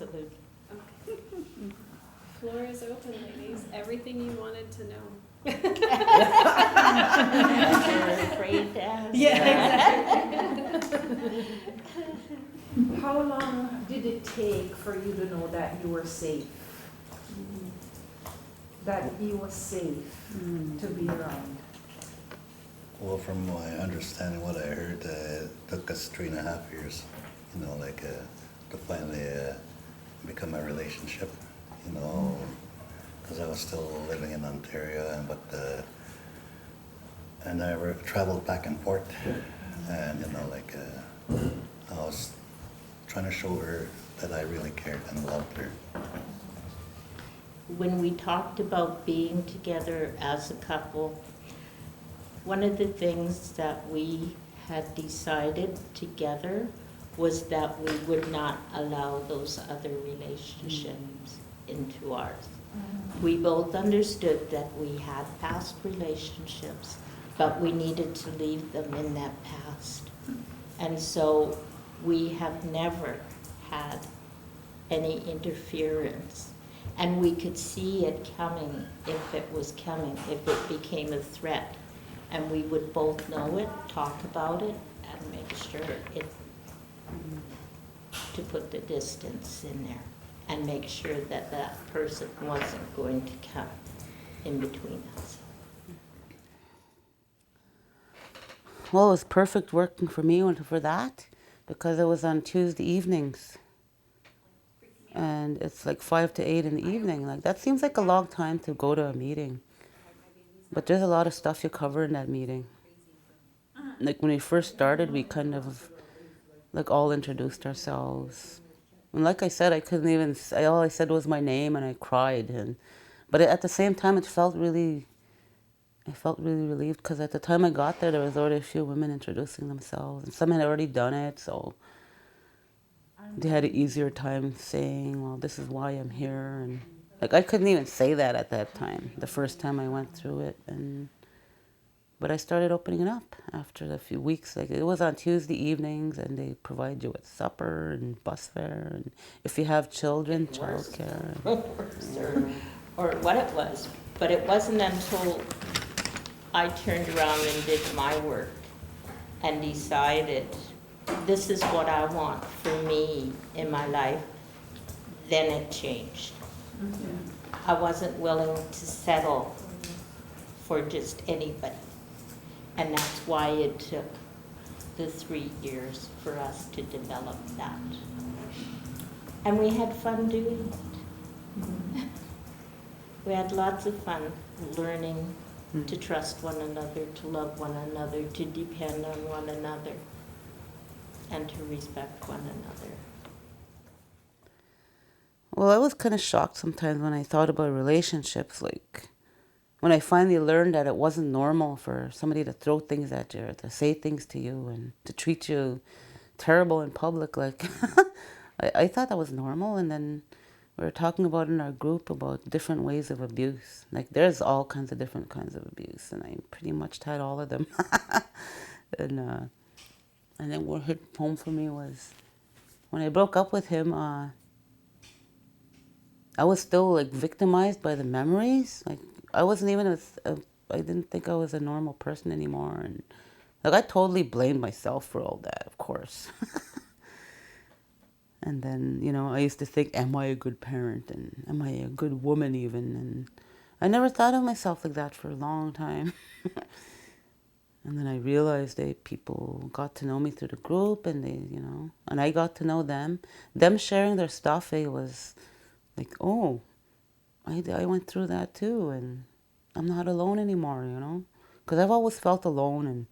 Absolutely. Okay. Floor is open, ladies. Everything you wanted to know. You're afraid to ask. Exactly. How long did it take for you to know that you were safe? That you were safe to be around? Well, from my understanding, what I heard, it took us 3.5 years, to finally become a relationship, because I was still living in Ontario, and I traveled back and forth, and I was trying to show her that I really cared and loved her. When we talked about being together as a couple, one of the things that we had decided together was that we would not allow those other relationships into ours. We both understood that we had past relationships, but we needed to leave them in that past. And so we have never had any interference. And we could see it coming if it was coming, if it became a threat. And we would both know it, talk about it, and make sure to put the distance in there and make sure that that person wasn't going to come in between us. Well, it was perfect working for me for that because it was on Tuesday evenings. And it's like 5 to 8 in the evening. Like that seems like a long time to go to a meeting. But there's a lot of stuff you cover in that meeting. Like when we first started, we kind of like all introduced ourselves. And like I said, I couldn't even say, all I said was my name and I cried. But at the same time, I felt really relieved because at the time I got there, there was already a few women introducing themselves. And some had already done it, so they had an easier time saying, well, this is why I'm here. And like I couldn't even say that at that time, the first time I went through it. But I started opening it up after a few weeks. Like it was on Tuesday evenings, and they provide you with supper and bus fare, and if you have children, childcare. Or what it was. But it wasn't until I turned around and did my work and decided this is what I want for me in my life, then it changed. I wasn't willing to settle for just anybody. And that's why it took the 3 years for us to develop that. And we had fun doing it. We had lots of fun learning to trust one another, to love one another, to depend on one another, and to respect one another. Well, I was kind of shocked sometimes when I thought about relationships, like when I finally learned that it wasn't normal for somebody to throw things at you or to say things to you and to treat you terrible in public. Like I thought that was normal, and then we were talking about in our group about different ways of abuse. Like there's all kinds of different kinds of abuse, and I pretty much had all of them. And then what hit home for me was when I broke up with him. I was still like victimized by the memories. Like I wasn't even I didn't think I was a normal person anymore, and like I totally blamed myself for all that, of course. And then I used to think, am I a good parent, and am I a good woman even? And I never thought of myself like that for a long time. And then I realized people got to know me through the group, and and I got to know them. Them sharing their stuff, it was like, oh, I went through that too, and I'm not alone anymore, because I've always felt alone and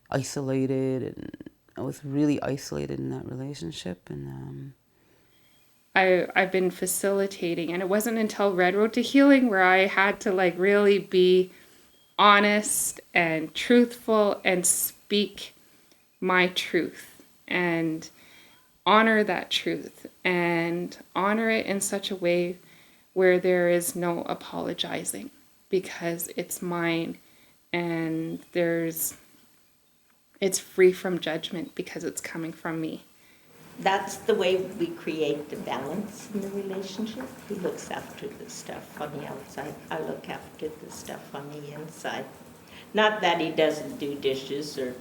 isolated, and I was really isolated in that relationship. And I've been facilitating, and it wasn't until Red Road to Healing where I had to like really be honest and truthful and speak my truth and honor that truth and honor it in such a way where there is no apologizing, because it's mine, and it's free from judgment because it's coming from me. that's the way we create the balance in the relationship. He looks after the stuff on the outside. I look after the stuff on the inside. Not that he doesn't do dishes or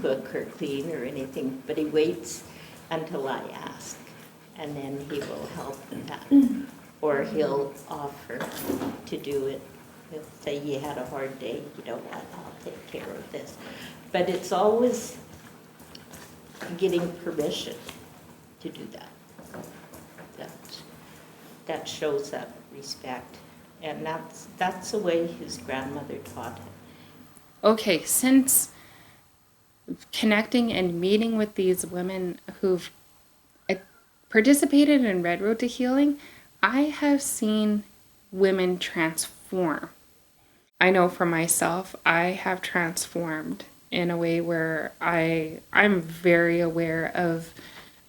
cook or clean or anything, but he waits until I ask, and then he will help with that. Or he'll offer to do it. He'll say, you had a hard day, you know what, I'll take care of this. But it's always getting permission to do that. That shows that respect. And that's the way his grandmother taught him. Okay, since connecting and meeting with these women who've participated in Red Road to Healing, I have seen women transform. I know for myself, I have transformed in a way where I'm very aware of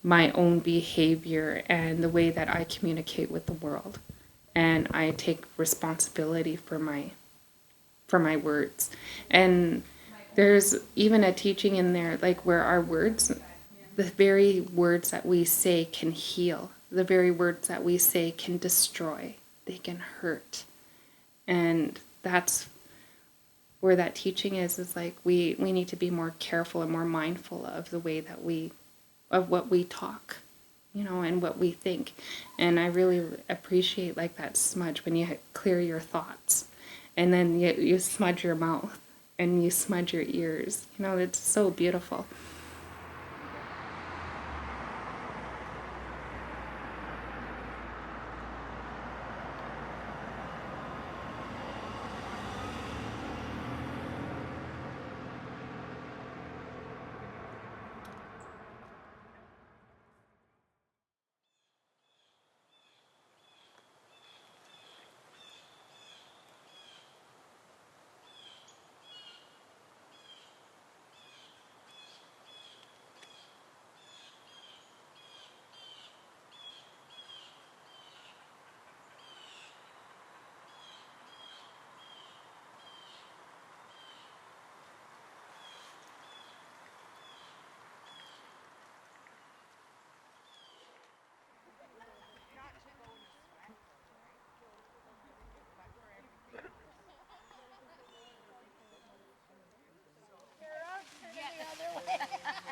my own behavior and the way that I communicate with the world. And I take responsibility for my words. And there's even a teaching in there, like where our words, the very words that we say can heal. The very words that we say can destroy. They can hurt. And that's where that teaching is like we need to be more careful and more mindful of the way that of what we talk, you know, and what we think. And I really appreciate like that smudge when you clear your thoughts. And then you smudge your mouth and you smudge your ears. You know, it's so beautiful.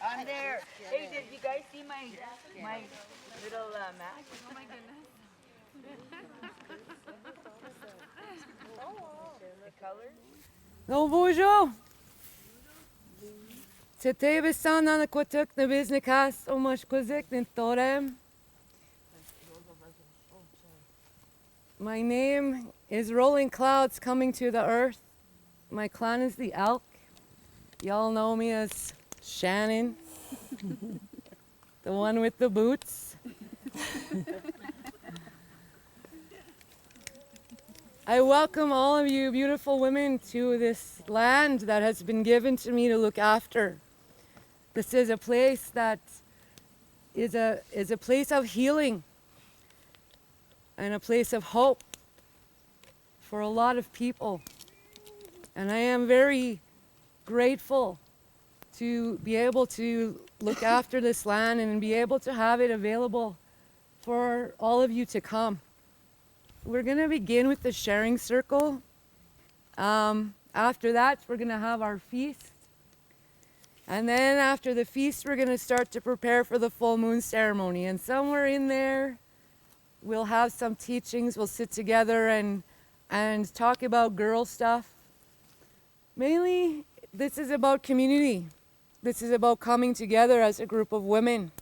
On there. Hey, did you guys see my little map? Oh my goodness. The colors? No, bonjour! Today we stand on the Quatuk, the Biznikas, Omash Kuzik, Nintorem. My name is Rolling Clouds Coming to the Earth. My clan is the Elk. Y'all know me as Shannon, the one with the boots. I welcome all of you beautiful women to this land that has been given to me to look after. This is a place that is a place of healing and a place of hope for a lot of people. And I am very grateful to be able to look after this land and be able to have it available for all of you to come. We're going to begin with the sharing circle. After that, we're going to have our feast. And then after the feast, we're going to start to prepare for the full moon ceremony. And somewhere in there, we'll have some teachings. We'll sit together and talk about girl stuff. Mainly, this is about community. This is about coming together as a group of women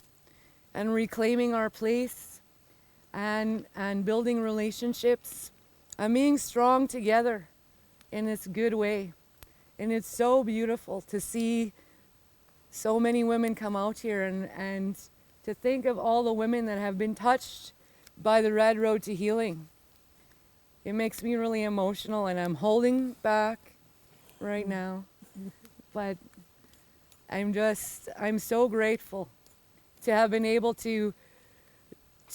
and reclaiming our place and building relationships and being strong together in this good way. And it's so beautiful to see so many women come out here and to think of all the women that have been touched by the Red Road to Healing. It makes me really emotional, and I'm holding back right now. But I'm so grateful to have been able to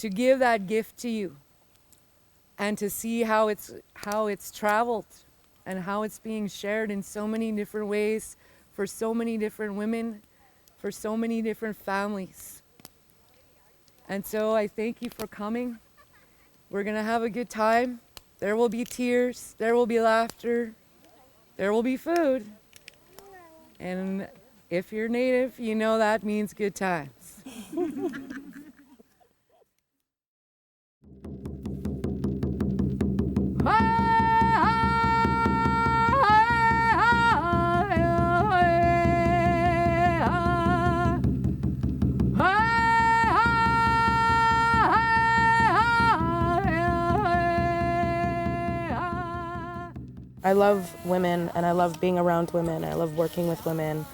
give that gift to you and to see how it's traveled and how it's being shared in so many different ways for so many different women, for so many different families. And so I thank you for coming. We're going to have a good time. There will be tears, there will be laughter, there will be food. And if you're Native, you know that means good times. I love women, and I love being around women. I love working with women,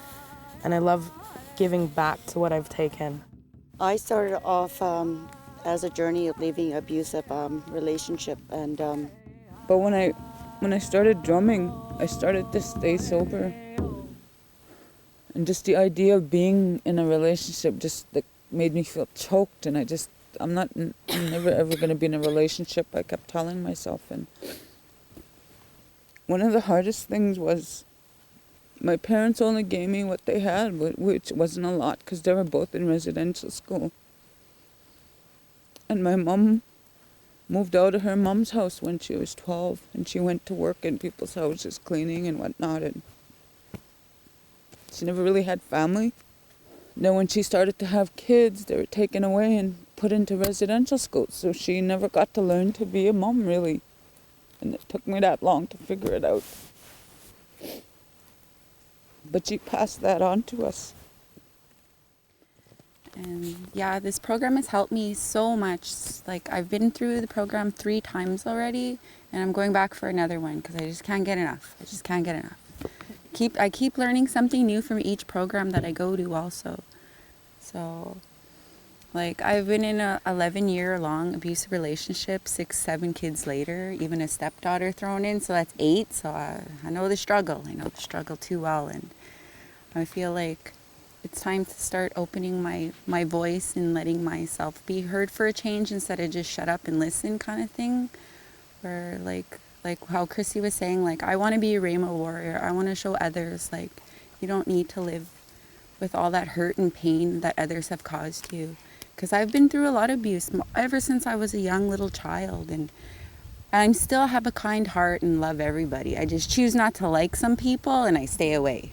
and I love giving back to what I've taken. I started off as a journey of leaving an abusive relationship, and but when I started drumming, I started to stay sober, and just the idea of being in a relationship just like made me feel choked, and I'm never ever going to be in a relationship, I kept telling myself. And one of the hardest things was my parents only gave me what they had, which wasn't a lot because they were both in residential school. And my mom moved out of her mom's house when she was 12, and she went to work in people's houses cleaning and whatnot, and she never really had family. Then when she started to have kids, they were taken away and put into residential schools, so she never got to learn to be a mom, really. And it took me that long to figure it out. But she passed that on to us. And yeah, this program has helped me so much. Like, I've been through the program 3 times already, and I'm going back for another one because I just can't get enough. I keep learning something new from each program that I go to also. So, like, I've been in a 11-year-long abusive relationship, 6, 7 kids later, even a stepdaughter thrown in, so that's 8. So I know the struggle. I know the struggle too well, and I feel like it's time to start opening my voice and letting myself be heard for a change instead of just shut up and listen kind of thing. Where like how Chrissy was saying, like, I want to be a rainbow warrior. I want to show others, like, you don't need to live with all that hurt and pain that others have caused you. Because I've been through a lot of abuse ever since I was a young little child, and I still have a kind heart and love everybody. I just choose not to like some people and I stay away.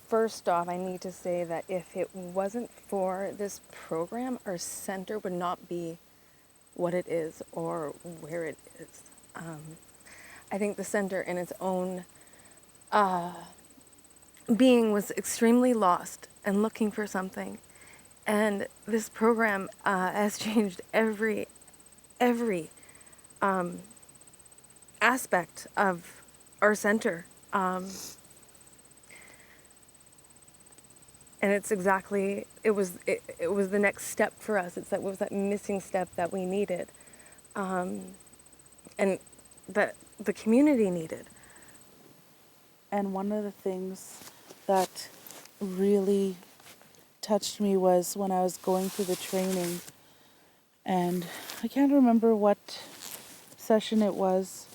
First off, I need to say that if it wasn't for this program, our center would not be what it is or where it is. I think the center in its own being was extremely lost and looking for something. And this program has changed every aspect of our center. And it's exactly, it was the next step for us. It was that missing step that we needed, and that the community needed. And one of the things that really touched me was when I was going through the training, and I can't remember what session it was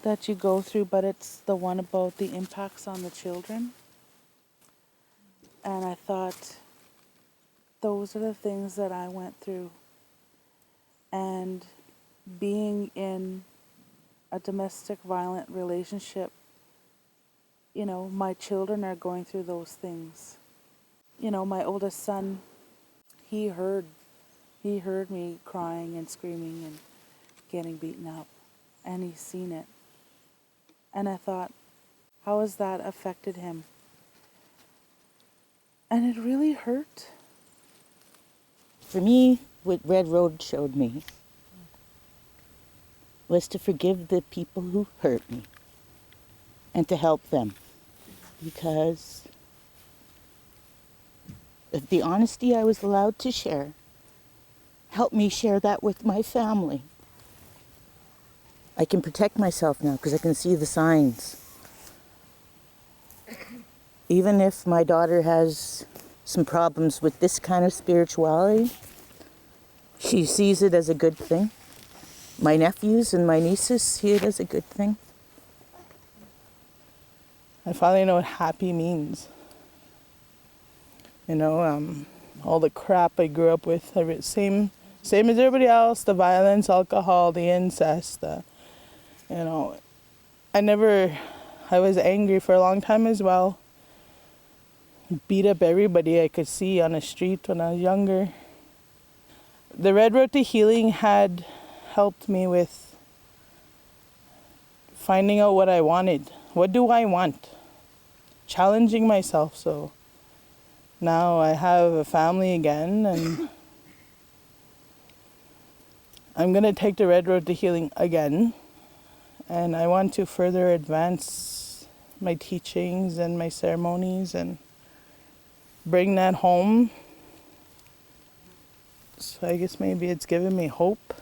that you go through, but it's the one about the impacts on the children. And I thought, those are the things that I went through. And being in a domestic violent relationship, you know, my children are going through those things. You know, my oldest son, he heard me crying and screaming and getting beaten up, and he's seen it. And I thought, how has that affected him? And it really hurt. For me, what Red Road showed me was to forgive the people who hurt me and to help them. Because of the honesty I was allowed to share, helped me share that with my family. I can protect myself now because I can see the signs. Even if my daughter has some problems with this kind of spirituality, she sees it as a good thing. My nephews and my nieces see it as a good thing. I finally know what happy means. You know, all the crap I grew up with. Same as everybody else, the violence, alcohol, the incest, I was angry for a long time as well. Beat up everybody I could see on the street when I was younger. The Red Road to Healing had helped me with finding out what I wanted. What do I want? Challenging myself. So now I have a family again, and I'm going to take the Red Road to Healing again. And I want to further advance my teachings and my ceremonies and bring that home. So I guess maybe it's given me hope.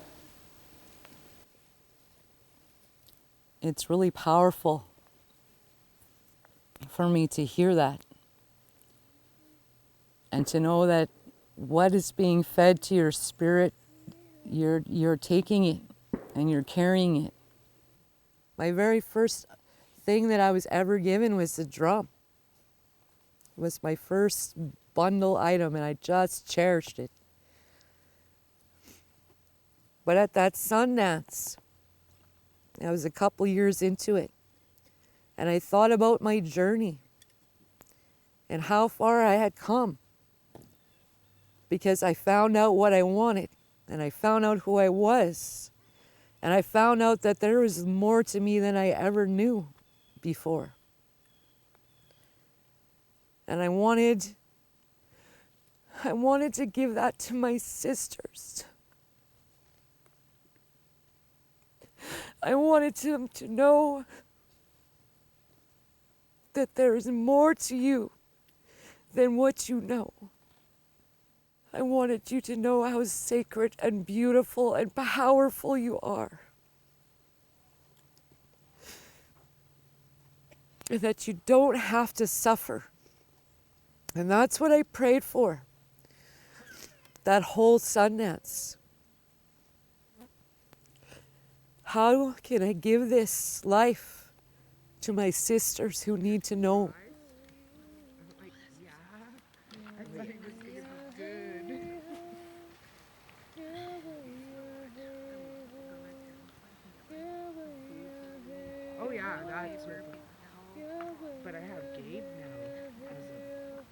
It's really powerful for me to hear that and to know that what is being fed to your spirit, you're taking it and you're carrying it. My very first thing that I was ever given was the drum. It was my first bundle item, and I just cherished it. But at that Sundance, I was a couple years into it, and I thought about my journey and how far I had come, because I found out what I wanted, and I found out who I was, and I found out that there was more to me than I ever knew before. And I wanted to give that to my sisters. I wanted them to know that there is more to you than what you know. I wanted you to know how sacred and beautiful and powerful you are. And that you don't have to suffer. And that's what I prayed for. That whole Sundance. How can I give this life to my sisters who need to know? Oh yeah, that's perfect. But I have Gabe now as of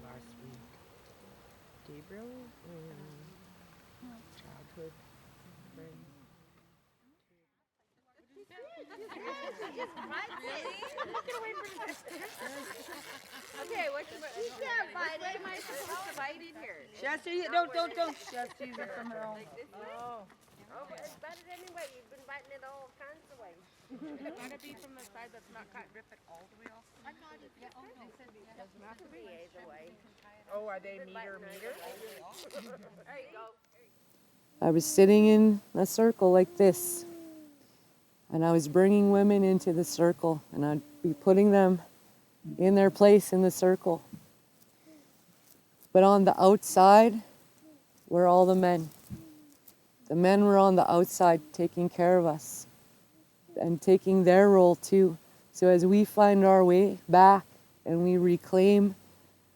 last week. Gabriel, childhood friend. Get away from the Okay, what you can't bite it. Am I supposed to bite it here? Shasta, don't. Shasta, use it from her own. Oh, but it's better anyway. You've been biting it all kinds of ways. Gotta be from the side that's not cut. Rip it all the way off. I got it. Yeah, they said it doesn't have to be either way. Oh, are they meter? There you go. I was sitting in a circle like this, and I was bringing women into the circle, and I'd be putting them in their place in the circle. But on the outside were all the men. The men were on the outside taking care of us and taking their role too. So as we find our way back and we reclaim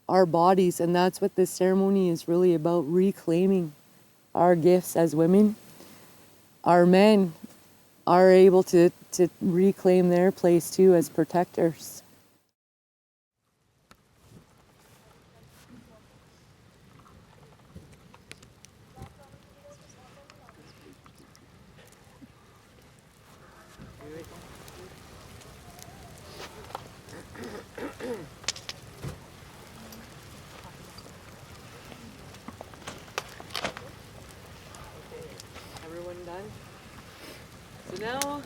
our bodies, and that's what this ceremony is really about, reclaiming our gifts as women, our men are able to reclaim their place too as protectors. Everyone done? So now,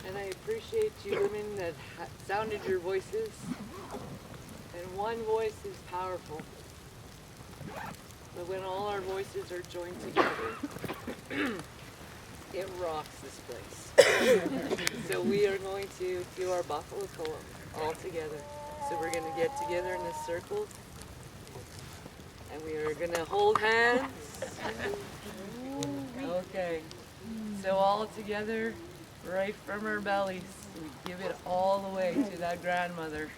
and I appreciate you women that sounded your voices, and one voice is powerful. But when all our voices are joined together, it rocks this place. So we are going to do our Buffalo Poem all together. So we're going to get together in this circle, and we are going to hold hands. Okay, so all together, right from our bellies, we give it all the way to that grandmother.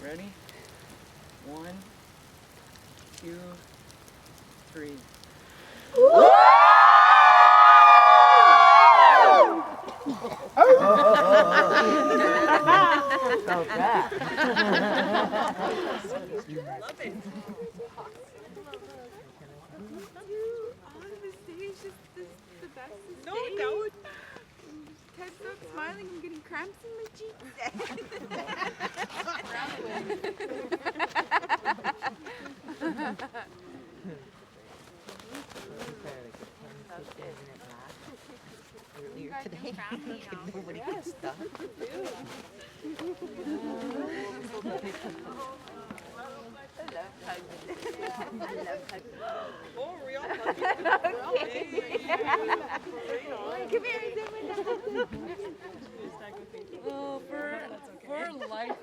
Ready? 1, 2, 3. Felt that. No, don't. Can't stop smiling. I'm getting cramps in my cheeks. Earlier today, nobody gets stuck. Oh, we're all hugging. Come here, Oh, for life,